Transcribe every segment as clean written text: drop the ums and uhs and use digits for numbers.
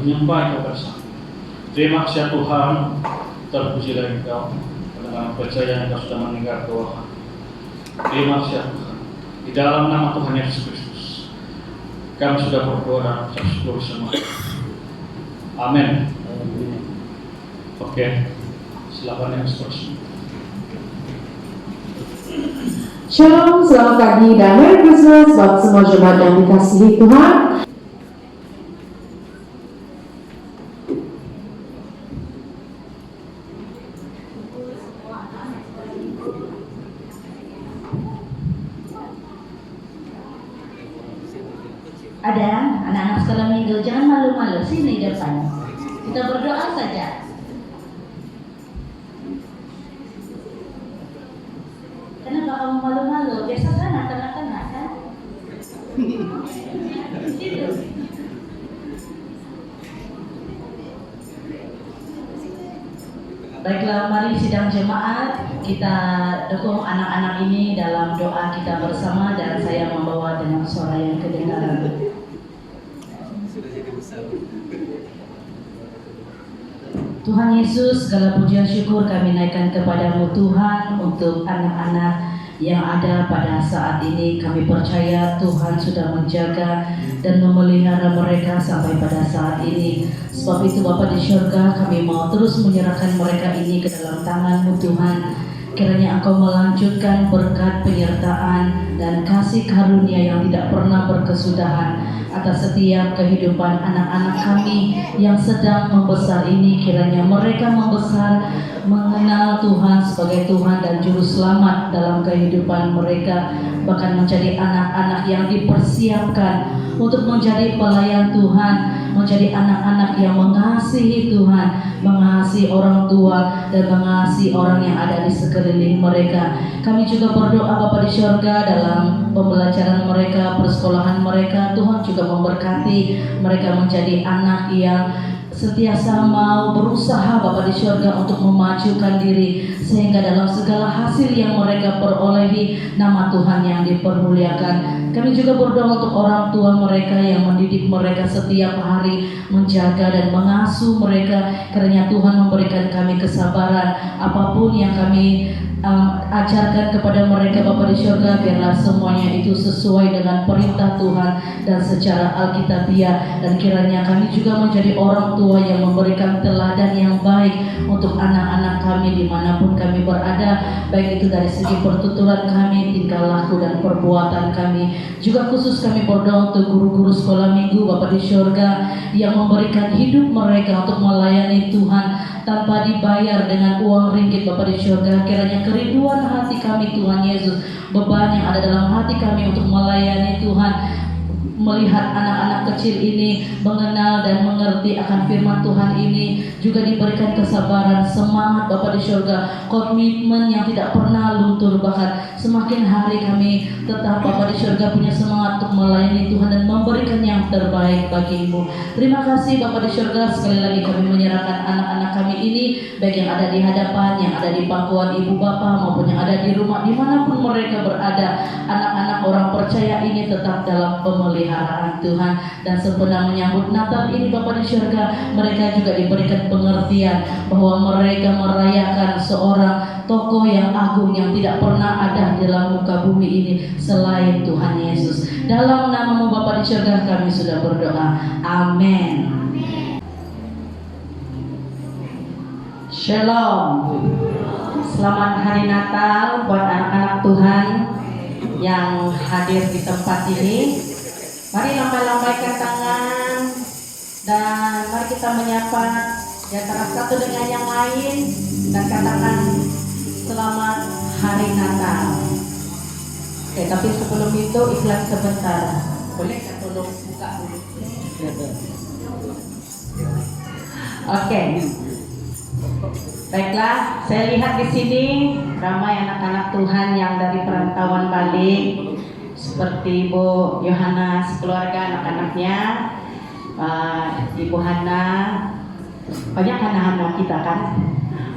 menyembah Engkau bersama. Terima kasih Tuhan, terpujilah Engkau, karena kami percaya Engkau sudah mendengar doa kami. Terima kasih Tuhan. Di dalam nama Tuhan Yesus Kristus, kami sudah berdoa dan ucap syukur semua. Amin. Oke, silakan yang seterusnya. Shalom, selamat pagi dan Merry Christmas buat semua jemaat yang dikasihi Tuhan. Ada anak-anak sekolah minggu, jangan malu-malu, sini depan. Kita berdoa saja. Kenapa kamu malu-malu? Biasa sana tengah-tengah kan? Gitu. Baiklah, mari sidang jemaat kita dukung anak-anak ini dalam doa kita bersama, dan saya membawa dengan suara yang kedengaran. Tuhan Yesus, segala pujian syukur kami naikkan kepadamu Tuhan untuk anak-anak yang ada pada saat ini. Kami percaya Tuhan sudah menjaga dan memelihara mereka sampai pada saat ini. Sebab itu Bapa di surga, kami mau terus menyerahkan mereka ini ke dalam tangan-Mu Tuhan. Kiranya Engkau melanjutkan berkat penyertaan dan kasih karunia yang tidak pernah berkesudahan atas setiap kehidupan anak-anak kami yang sedang membesar ini. Kiranya mereka membesar mengenal Tuhan sebagai Tuhan dan Juru Selamat dalam kehidupan mereka, bahkan menjadi anak-anak yang dipersiapkan untuk menjadi pelayan Tuhan, menjadi anak-anak yang mengasihi Tuhan, mengasihi orang tua, dan mengasihi orang yang ada di sekeliling mereka. Kami juga berdoa Bapa di surga, dalam pembelajaran mereka, persekolahan mereka, Tuhan juga memberkati mereka menjadi anak yang sentiasa mau berusaha Bapa di surga untuk memajukan diri, sehingga dalam segala hasil yang mereka perolehi, nama Tuhan yang dipermuliakan. Kami juga berdoa untuk orang tua mereka yang mendidik mereka setiap hari, menjaga dan mengasuh mereka. Kiranya Tuhan memberikan kami kesabaran apapun yang kami ajarkan kepada mereka Bapa di surga, biarlah semuanya itu sesuai dengan perintah Tuhan dan secara Alkitabiah, dan kiranya kami juga menjadi orang tua yang memberikan teladan yang baik untuk anak-anak kami dimanapun kami berada, baik itu dari segi pertuturan kami, tingkah laku dan perbuatan kami. Juga khusus kami berdoa untuk guru-guru sekolah minggu Bapa di surga yang memberikan hidup mereka untuk melayani Tuhan tanpa dibayar dengan uang ringgit Bapa di surga. Kiranya kerinduan hati kami Tuhan Yesus, beban yang ada dalam hati kami untuk melayani Tuhan, melihat anak-anak kecil ini mengenal dan mengerti akan firman Tuhan ini, juga diberikan kesabaran, semangat Bapa di surga, komitmen yang tidak pernah luntur, bahkan semakin hari kami tetap Bapa di surga punya semangat untuk melayani Tuhan dan memberikan yang terbaik bagi-Mu. Terima kasih Bapa di surga, sekali lagi kami menyerahkan anak-anak kami ini, baik yang ada di hadapan, yang ada di pangkuan Ibu Bapa, maupun yang ada di rumah, dimanapun mereka berada. Anak-anak orang percaya ini tetap dalam pemeliharaan Tuhan, dan sempena menyambut Natal ini Bapa di surga, mereka juga diberikan pengertian bahwa mereka merayakan seorang tokoh yang agung yang tidak pernah ada di dalam muka bumi ini selain Tuhan Yesus. Dalam nama-Mu Bapa di surga kami sudah berdoa. Amin. Shalom. Selamat hari Natal buat anak-anak Tuhan yang hadir di tempat ini. Mari lambai-lambaikan tangan dan mari kita menyapa di antara satu dengan yang lain dan katakan selamat hari Natal. Oke, tapi sebelum itu iklan sebentar. Boleh kan tolong buka dulu? Oke. Baiklah, saya lihat di sini ramai anak-anak Tuhan yang dari perantauan balik, seperti Ibu Yohana, keluarga anak-anaknya, Ibu Hana, banyak anak-anak kita kan.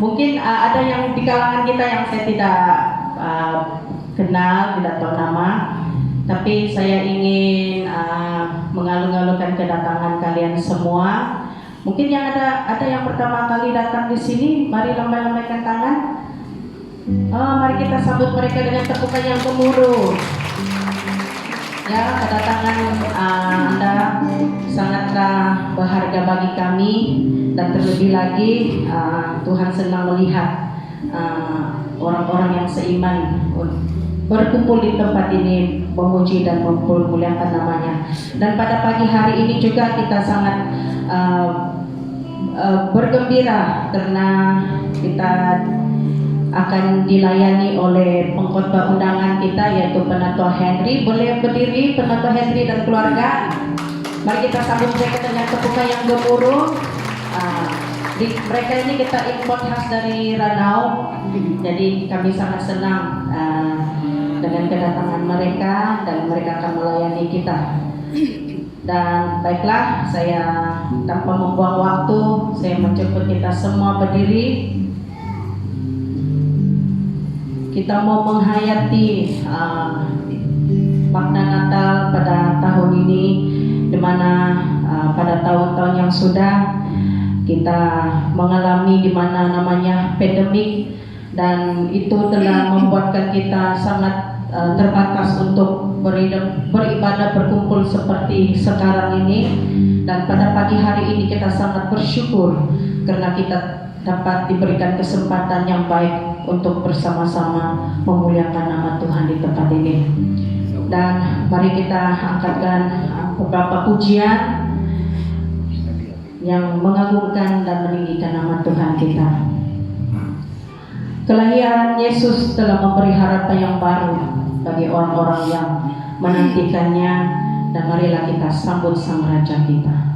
Mungkin ada yang di kalangan kita yang saya tidak kenal, tidak tahu nama, tapi saya ingin mengalu-alukan kedatangan kalian semua Mungkin yang ada yang pertama kali datang di sini, mari lambaikan tangan. Mari kita sambut mereka dengan tepukan yang gemuruh. Ya, kedatangan Anda sangatlah berharga bagi kami, dan terlebih lagi Tuhan senang melihat orang-orang yang seiman berkumpul di tempat ini memuji dan memuliakan namanya. Dan pada pagi hari ini juga kita sangat bergembira karena kita akan dilayani oleh pengkhotbah undangan kita, yaitu Penatua Henry. Boleh berdiri Penatua Henry dan keluarga. Mari kita sambut mereka dengan tepukan yang gemuruh. Mereka ini kita import khas dari Ranau, jadi kami sangat senang dengan kedatangan mereka, dan mereka akan melayani kita. Dan baiklah, saya tanpa membuang waktu, saya menjemput kita semua berdiri. Kita mau menghayati makna Natal pada tahun ini, di mana pada tahun-tahun yang sudah kita mengalami di mana namanya pandemik, dan itu telah membuatkan kita sangat terbatas untuk beribadah berkumpul seperti sekarang ini. Dan pada pagi hari ini kita sangat bersyukur karena kita dapat diberikan kesempatan yang baik untuk bersama-sama memuliakan nama Tuhan di tempat ini. Dan mari kita angkatkan beberapa pujian yang mengagungkan dan meninggikan nama Tuhan kita. Kelahiran Yesus telah memberi harapan yang baru bagi orang-orang yang menantikannya, dan marilah kita sambut Sang Raja kita.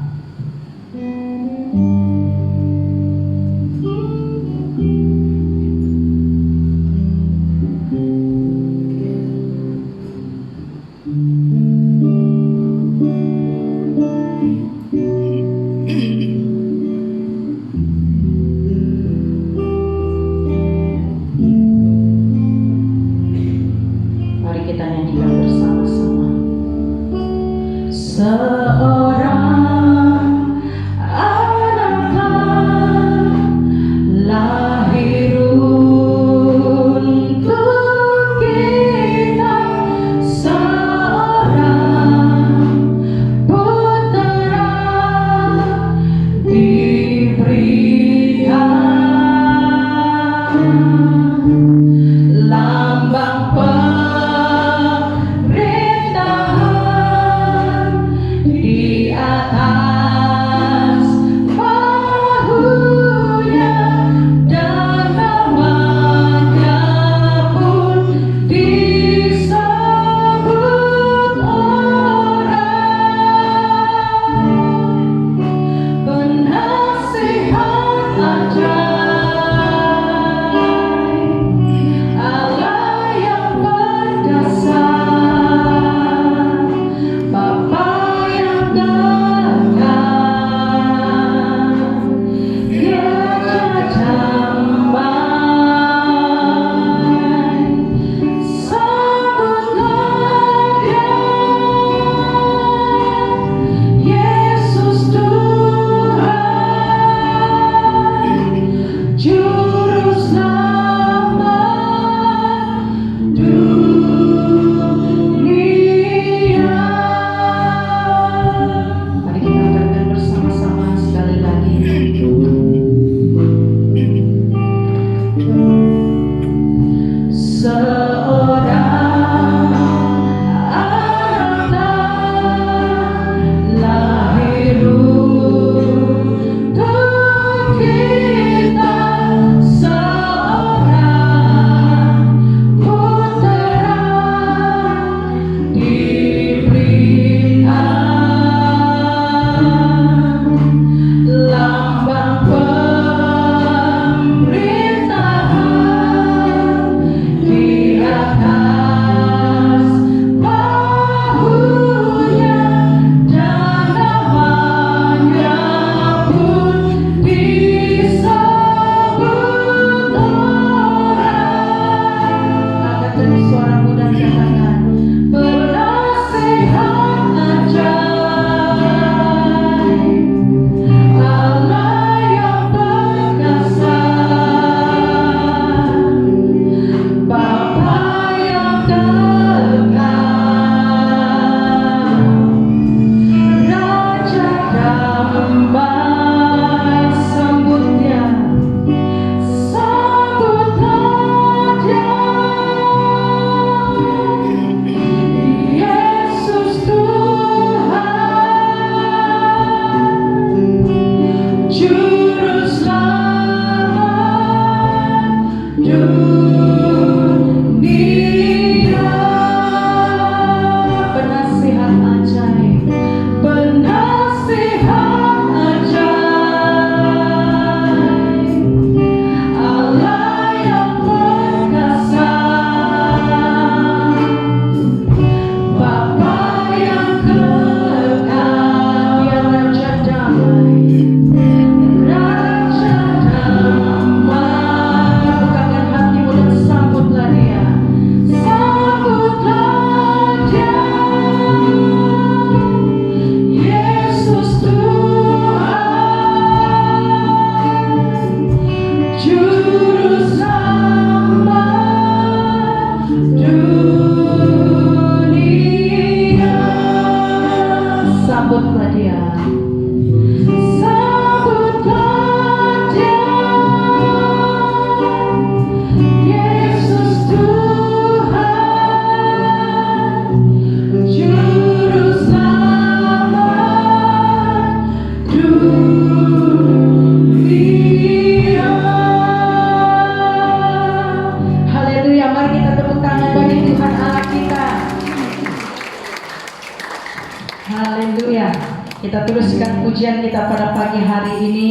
Kita teruskan pujian kita pada pagi hari ini.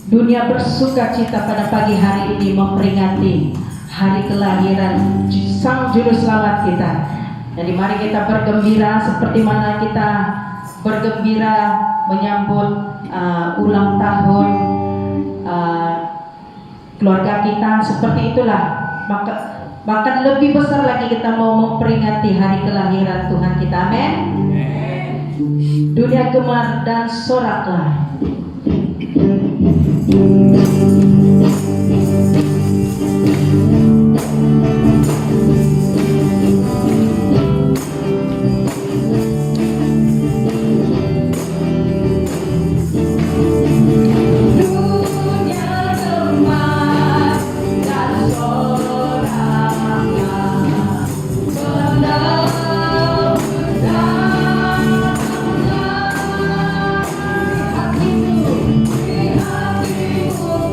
Dunia bersuka cita pada pagi hari ini memperingati hari kelahiran Sang Juru Selamat kita. Jadi mari kita bergembira seperti mana kita bergembira menyambut ulang tahun keluarga kita. Seperti itulah, bahkan lebih besar lagi kita mau memperingati hari kelahiran Tuhan kita. Amin. Dunia gemar dan soraklah. Hatiku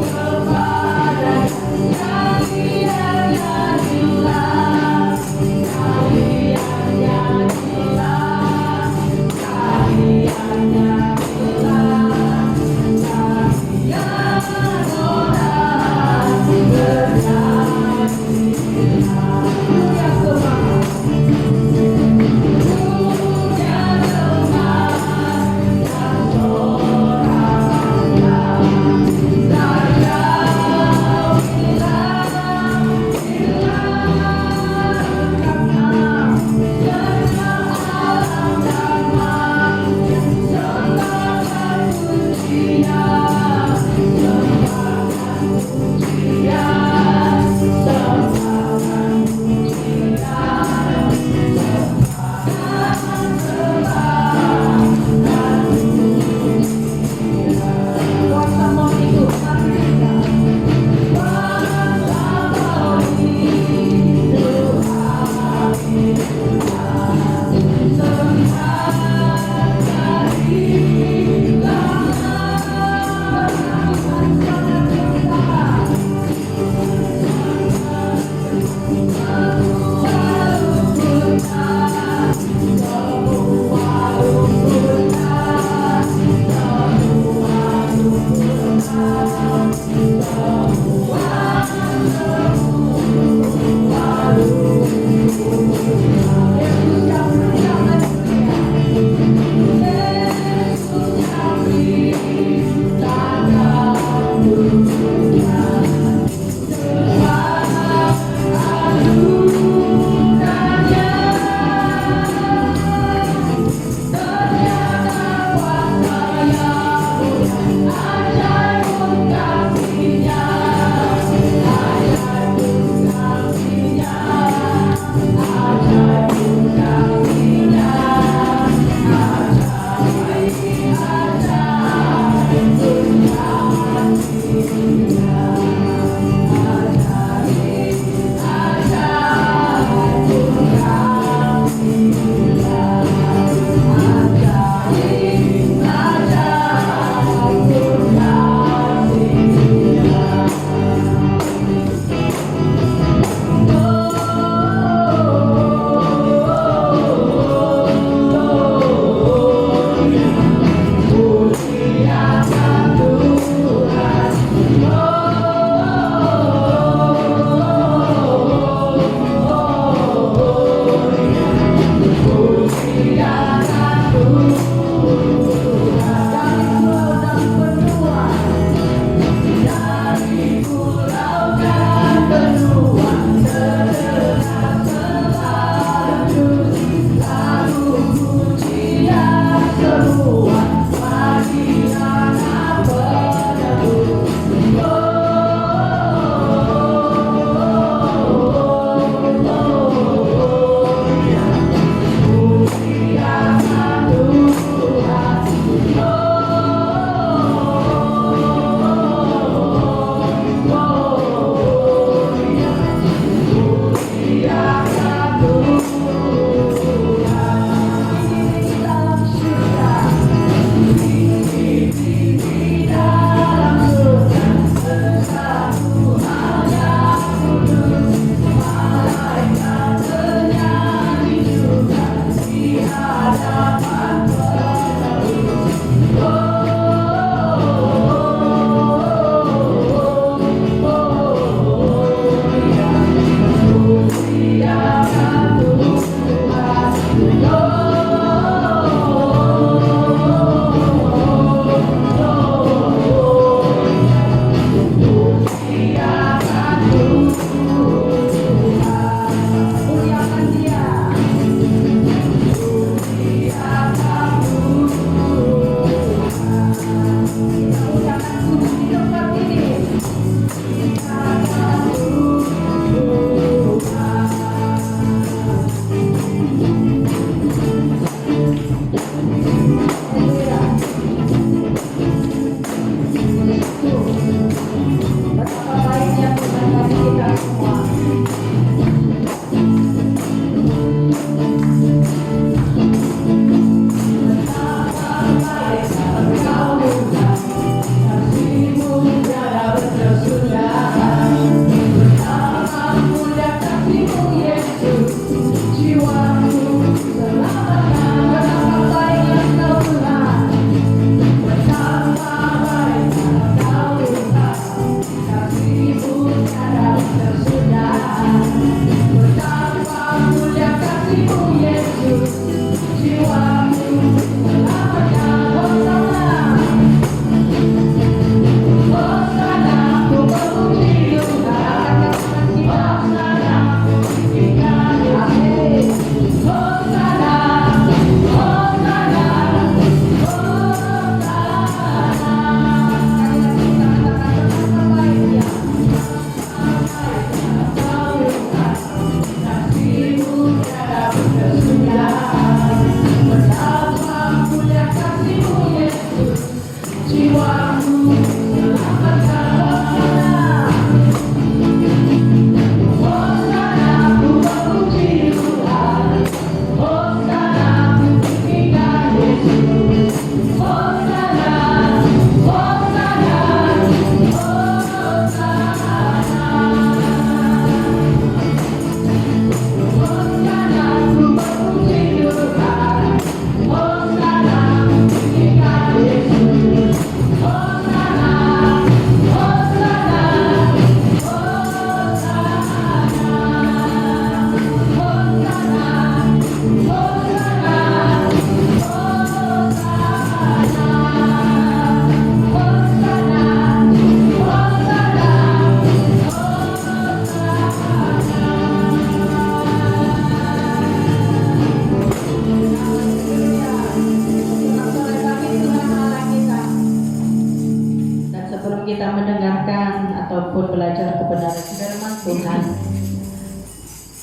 kepada firman Tuhan.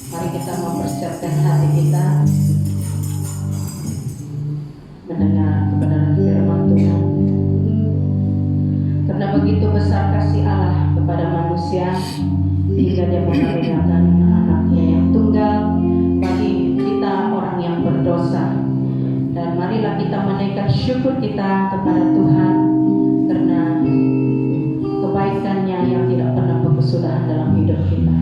Mari kita mempersiapkan hati kita mendengar kebenaran firman Tuhan. Karena begitu besar kasih Allah kepada manusia hingga Dia mengaruniakan anaknya yang tunggal bagi kita orang yang berdosa. Dan marilah kita menaikkan syukur kita kepada Tuhan karena kebaikannya yang tidak pernah berkesudahan dalam hidup kita.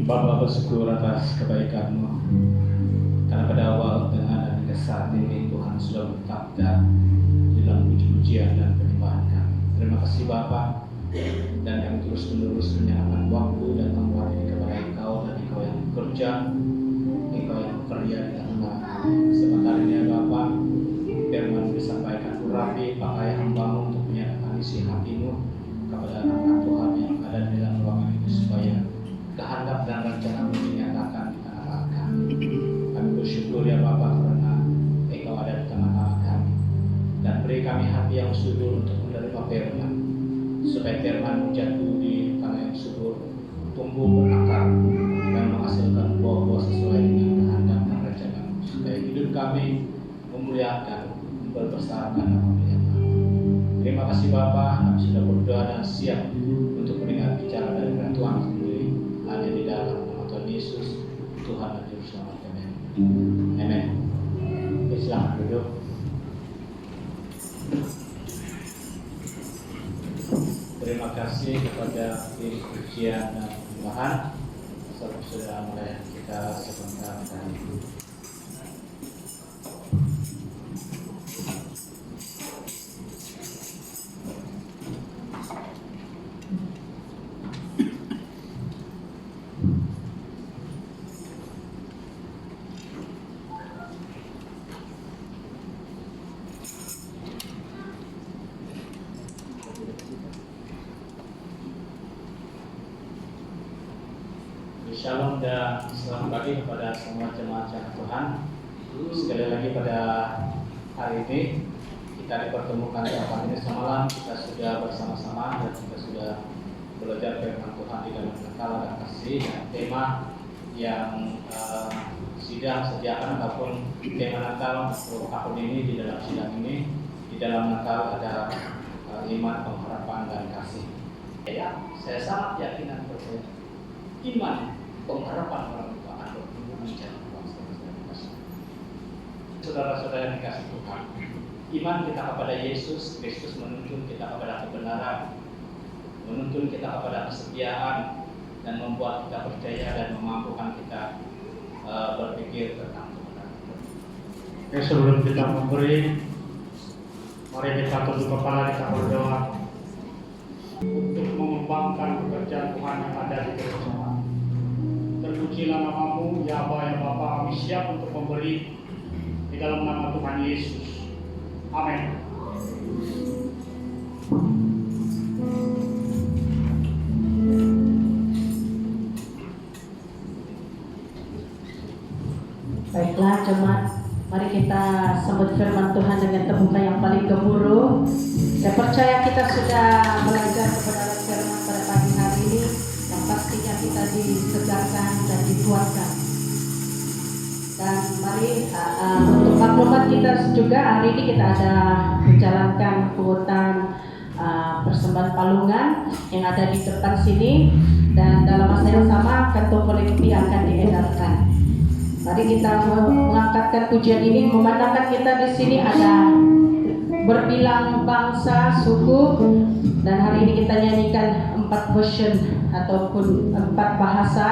Bapa, bersyukur atas kebaikan-Mu, karena pada awal, tengah, dan hingga saat ini Tuhan sudah menetapkan di dalam puji-pujian dan penyembahan kami. Terima kasih Bapa, dan kami terus-menerus menyerahkan waktu dan tempat ini kepada Engkau, dan Engkau yang bekerja, Engkau yang bekerja di tengah. Sebentar ini ya Bapa, firman disampaikan urapi, pakai hamba-Mu untuk menyatakan isi hati-Mu kepada anak Tuhan yang ada di dalam ruangan ini, supaya kehendak dan rencana dinyatakan di tengah-tengah kami. Kami bersyukur ya Bapa, karena Engkau ada di tengah-tengah kami, dan beri kami hati yang subur untuk menerima firman, supaya firman jatuh di tanah yang subur, tumbuh berakar dan menghasilkan buah-buah sesuai dengan kehendak dan rencana, supaya hidup kami memuliakan, berbesarkan nama Tuhan. Terima kasih Bapa, kami sudah berdoa dan siap untuk mendengar bicara dari Tuhan sendiri, hanya di dalam nama Tuhan Yesus, Tuhan dan Juru Selamat kami. Amin. Silakan duduk. Terima kasih kepada tim pujian dan penyembahan sudah mulai kita sebentar tadi. Shalom dan selamat pagi kepada semua jemaat yang Tuhan. Sekali lagi pada hari ini kita dipertemukan pada ini semalam kita sudah bersama-sama dan kita sudah belajar firman Tuhan di dalam Natal dan kasih dan tema yang sidang sediakan ataupun tema Natal untuk tahun ini di dalam sidang ini di dalam Natal ada iman, pengharapan dan kasih. Ya, saya sangat yakin dan percaya iman, pengharapan orang tua akan bertumbuh menjadi bangsa. Saudara-saudara yang dikasih Tuhan, iman kita kepada Yesus Kristus menuntun kita kepada kebenaran, menuntun kita kepada kesetiaan, dan membuat kita percaya dan memampukan kita berpikir tentang kebenaran. Oke, sebelum kita memberi, mari kita tunduk kepala, kita berdoa untuk mengembangkan pekerjaan Tuhan yang ada di gereja. Terpujilah namamu, ya Aba, ya Bapa, kami siap untuk memberi di dalam nama Tuhan Yesus. Amin. Baiklah jemaat, mari kita sambut firman Tuhan dengan terbuka yang paling gemuruh. Saya percaya kita sudah belajar kebenaran firman pada pagi hari ini, yang pastinya kita disegarkan dan dikuatkan. Dan mari untuk maklumat kita juga, hari ini kita ada menjalankan pungutan persembahan palungan yang ada di depan sini, dan dalam masa yang sama kantung kolektif akan diedarkan. Mari kita mengangkatkan pujian ini, memandangkan kita di sini ada berbilang bangsa, suku, dan hari ini kita nyanyikan 4 version ataupun 4 bahasa.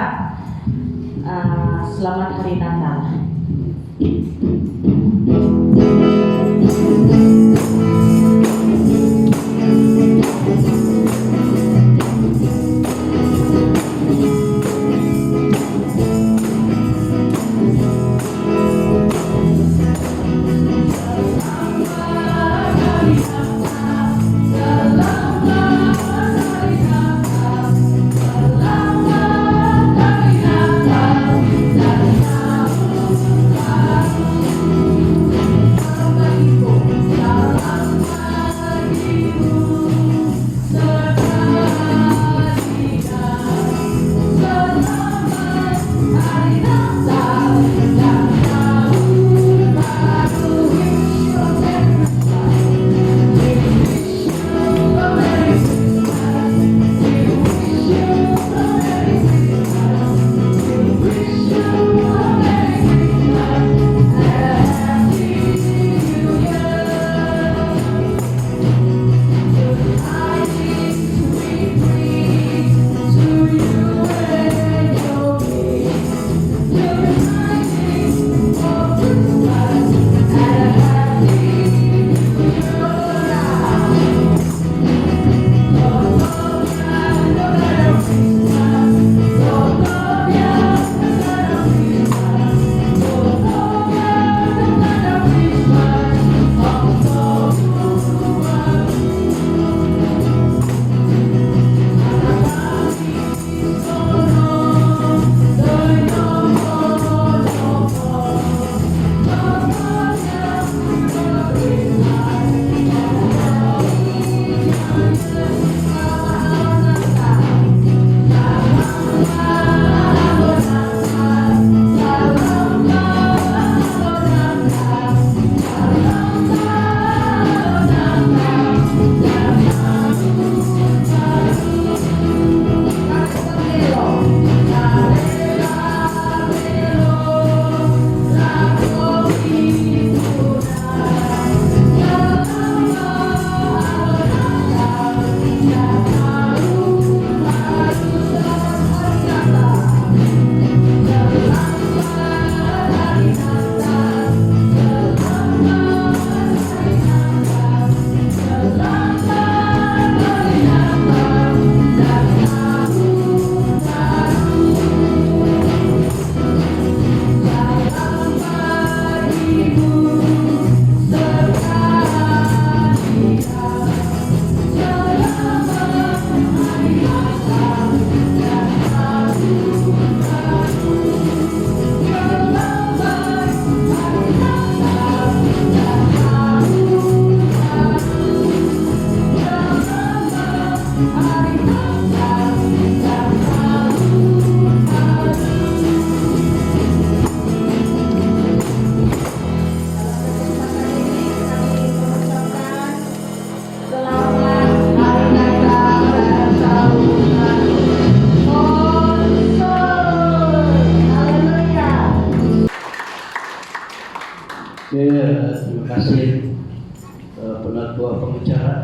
Selamat Hari Natal. Selamat terima kasih penatua pengacara.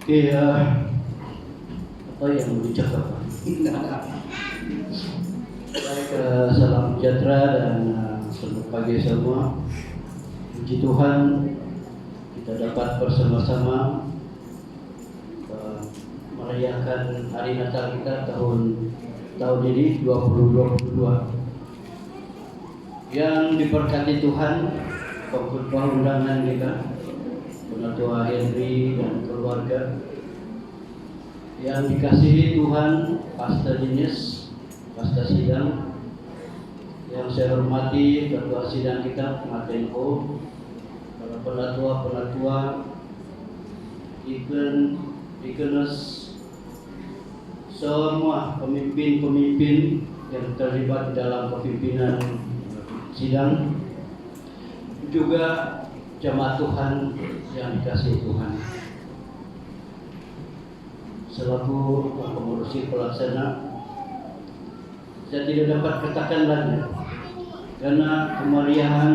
Oke, apa yang mau dicakap? Baik, salam sejahtera dan selamat pagi semua. Puji Tuhan, kita dapat bersama-sama merayakan hari Natal kita tahun ini 2022 yang diberkati Tuhan. Pengkhotbah undangan kita, Penatua Henry dan keluarga, yang dikasihi Tuhan, Pastor Dinis, Pastor Sidang, yang saya hormati Ketua Sidang kita, Matenko, para penatua-penatua, Deaconess, semua pemimpin-pemimpin yang terlibat dalam kepimpinan sidang, juga jemaat Tuhan yang dikasihi Tuhan. Selaku pengurusi pelaksana, saya tidak dapat katakan lagi, karena kemeriahan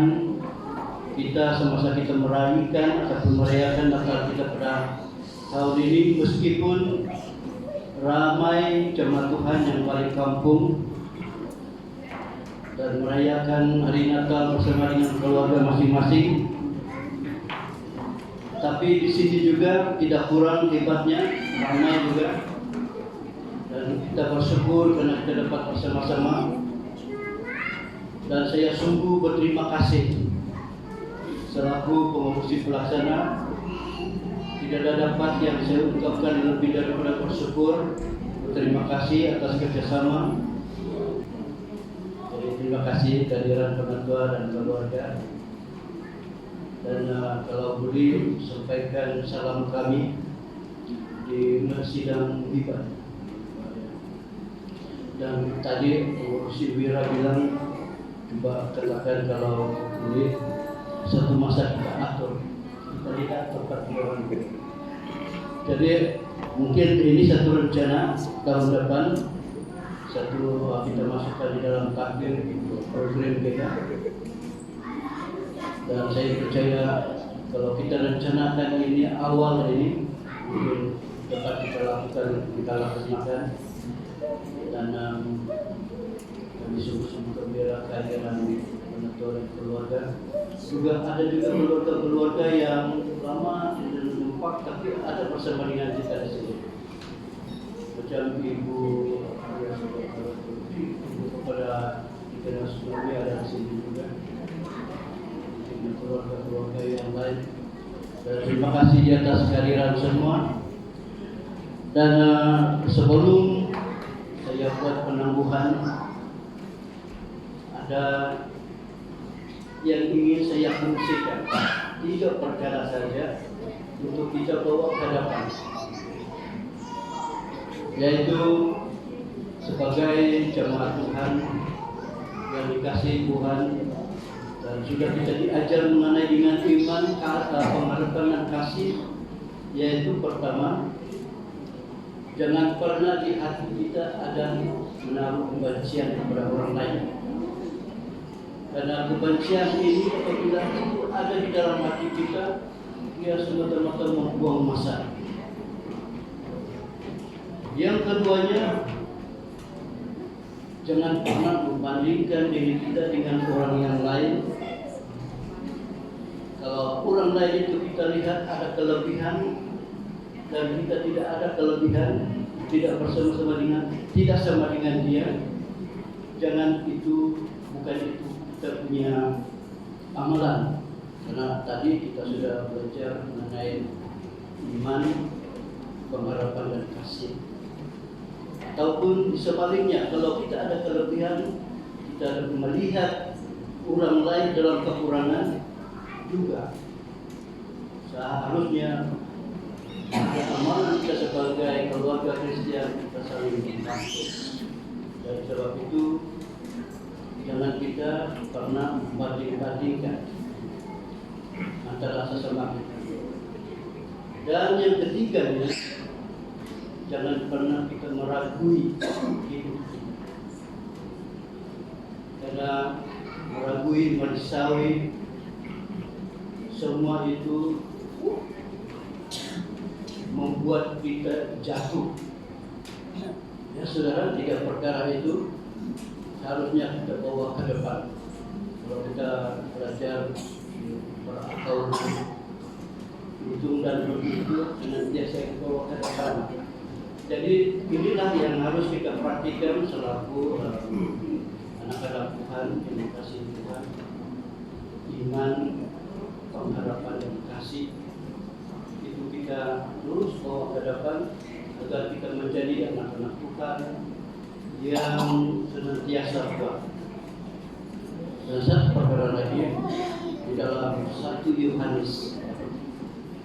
kita semasa kita merayakan Natal kita pada tahun ini, meskipun ramai jemaat Tuhan yang balik kampung dan merayakan hari Natal bersama dengan keluarga masing-masing, tapi di sini juga tidak kurang hebatnya, ramai juga, dan kita bersyukur karena kita dapat bersama-sama. Dan saya sungguh berterima kasih selaku pengurusi pelaksana. Tidak ada dapat yang saya ungkapkan lebih daripada bersyukur, berterima kasih atas kerjasama. Jadi terima kasih kehadiran penatua dan keluarga. Dan kalau boleh sampaikan salam kami di sidang Bibat. Dan tadi pengurusi Wira bilang, coba katakan kalau boleh satu masa kita atur, kita lihat tempat orang. Jadi mungkin ini satu rencana tahun depan, kita masukkan di dalam takdir program kita. Dan saya percaya kalau kita rencanakan ini awal ini, mungkin dapat kita laksanakan. Dan kami sungguh-sungguh gembira kehadiran penatua dan keluarga. Juga ada juga keluarga-keluarga yang lama tidak nampak, tapi ada bersama dengan kita di sini. Macam ibu kepada kita yang sebelumnya ada di sini juga. Dengan keluarga-keluarga yang lain. Dan terima kasih di atas kehadiran semua. Dan sebelum saya buat penangguhan, ada yang ingin saya fungsikan, tidak perkara saja untuk kita bawa ke hadapan, yaitu sebagai jemaat Tuhan yang dikasihi Tuhan, dan sudah kita diajar mengenai dengan iman, pengharapan dan kasih, yaitu pertama, jangan pernah di hati kita ada menaruh kebencian kepada orang lain. Karena kebencian ini apabila itu ada di dalam hati kita, dia semata-mata membuang masa. Yang keduanya, jangan pernah membandingkan diri kita dengan orang yang lain. Kalau orang lain itu kita lihat ada kelebihan dan kita tidak ada kelebihan, tidak sama dengan dia, jangan itu, bukan itu kita punya amalan. Karena tadi kita sudah belajar mengenai iman, pengharapan dan kasih. Ataupun sebaliknya, kalau kita ada kelebihan, kita melihat orang lain dalam kekurangan juga, seharusnya ada amalan kita sebagai keluarga Kristen, kita saling membantu. Dan sebab itu jangan kita pernah membanding-bandingkan antara sesama kita. Dan yang ketiganya, jangan pernah kita meragui hidup kita. Karena meragui manusiawi semua itu membuat kita jatuh. Ya saudara, 3 perkara itu harusnya kita bawa ke depan. Kalau kita belajar berakal, hitung dan berhitung, senantiasa kita bawa ke depan. Jadi inilah yang harus kita perhatikan selaku anak-anak Tuhan yang dikasihi Tuhan. Iman, pengharapan dan kasih itu kita terus bawa ke depan agar kita menjadi anak-anak Tuhan yang senantiasa kuat. Dan satu perkara lagi di dalam 1 Yohanes,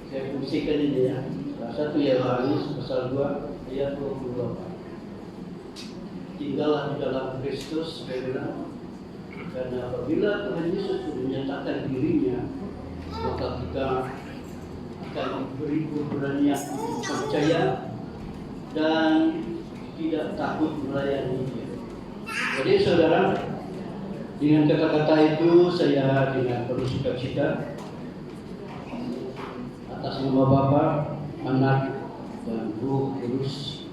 saya fungsikan ini ya, 1 Yohanes pasal 2 ayat 28. Tinggallah di dalam Kristus, karena apabila Tuhan Yesus menyatakan dirinya, maka kita akan diberi keberanian untuk percaya dan tidak takut melayani Dia. Jadi saudara, dengan kata-kata itu saya dengan penuh sukacita atas nama Bapa, Anak, dan Roh Kudus,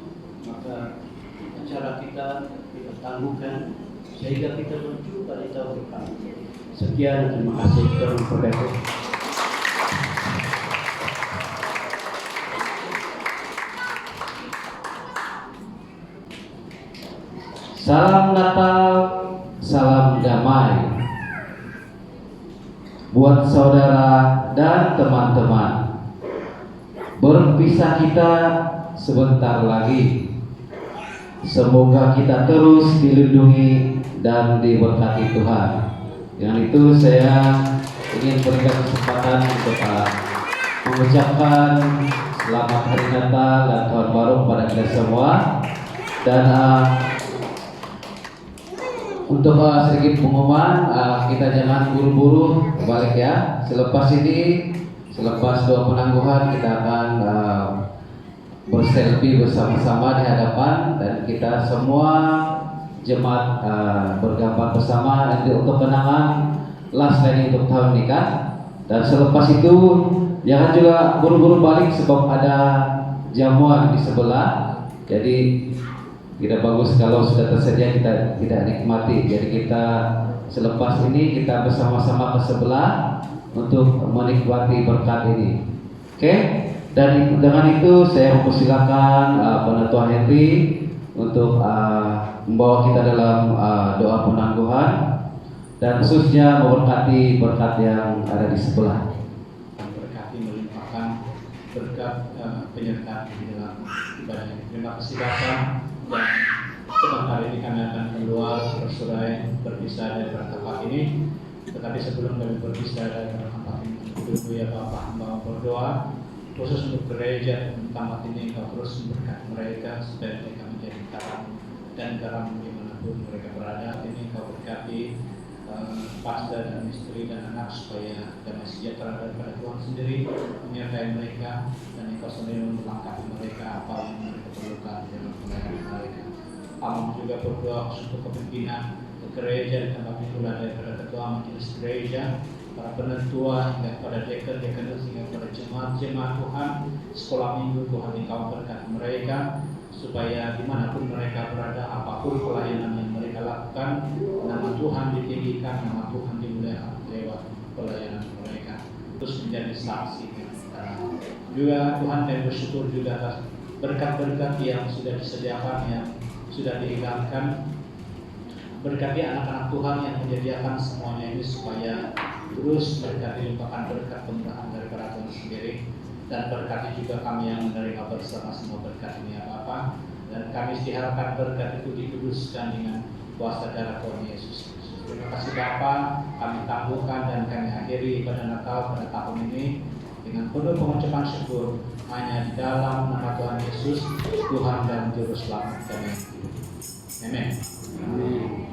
maka acara kita tangguhkan sehingga kita menuju pada tahun depan. Sekian, terima kasih. Tuhan memberkati. Salam Natal, salam damai buat saudara dan teman-teman. Berpisah kita sebentar lagi. Semoga kita terus dilindungi dan diberkati Tuhan. Dengan itu saya ingin berikan kesempatan untuk mengucapkan selamat hari Natal dan Tahun Baru kepada kita semua. Dan untuk sedikit pengumuman, kita jangan buru-buru balik ya. Selepas doa penangguhan, kita akan berselfie bersama-sama di hadapan, dan kita semua jemaat bergambar bersama nanti untuk kenangan last lagi untuk tahun ini kan. Dan selepas itu jangan juga buru-buru balik sebab ada jamuan di sebelah. Jadi tidak bagus kalau sudah tersedia kita tidak nikmati. Jadi kita selepas ini kita bersama-sama ke sebelah untuk menikmati berkat ini. Oke? Dan dengan itu saya mempersilakan Penatua Henry untuk membawa kita dalam doa penangguhan dan khususnya memberkati berkat yang ada di sebelah. Berkati melimpahkan berkat penyertaan di dalam ibadah. Terima kasih Bapak. Dan sebentar ini kami akan keluar bersurai berpisah dari tempat ini. Tetapi sebelum kami berpisah dari tempat ini, dulu ya Bapak mau berdoa khusus untuk gereja dan tempat ini. Kau terus memberkati mereka supaya mereka menjadi terang dan garam dimanapun mereka berada. Ini Kau berkati pastor dan istri dan anak supaya damai sejahtera daripada Tuhan sendiri menyertai mereka, dan Engkau sendiri melengkapi mereka apa yang mereka perlukan dalam pelayanan mereka. Kami juga berdoa untuk kepimpinan gereja di tempat ini, mulai daripada ketua majelis gereja, para penetua hingga kepada dekan-dekan hingga kepada jemaat-jemaat Tuhan, sekolah minggu Tuhan Engkau berkati mereka supaya dimanapun mereka berada, apapun pelayanan yang mereka lakukan, nama Tuhan ditinggikan, nama Tuhan dimuliakan lewat pelayanan mereka, terus menjadi saksi. Juga Tuhan kami bersyukur juga atas berkat-berkat yang sudah disediakan, yang sudah dihilangkan. Berkati anak-anak Tuhan yang menyediakan semuanya ini supaya terus mereka dilimpahkan berkat kemurahan daripada Tuhan sendiri. Dan berkati juga kami yang menerima bersama-sama berkat ini ya Bapa. Dan kami diharapkan berkat itu dikuduskan dengan kuasa darah Tuhan Yesus Kristus. Terima kasih Bapa, kami tangguhkan dan kami akhiri pada Natal pada tahun ini dengan penuh pengucapan syukur hanya di dalam nama Tuhan Yesus, Tuhan dan Juru Selamat kami. Amin. Amin.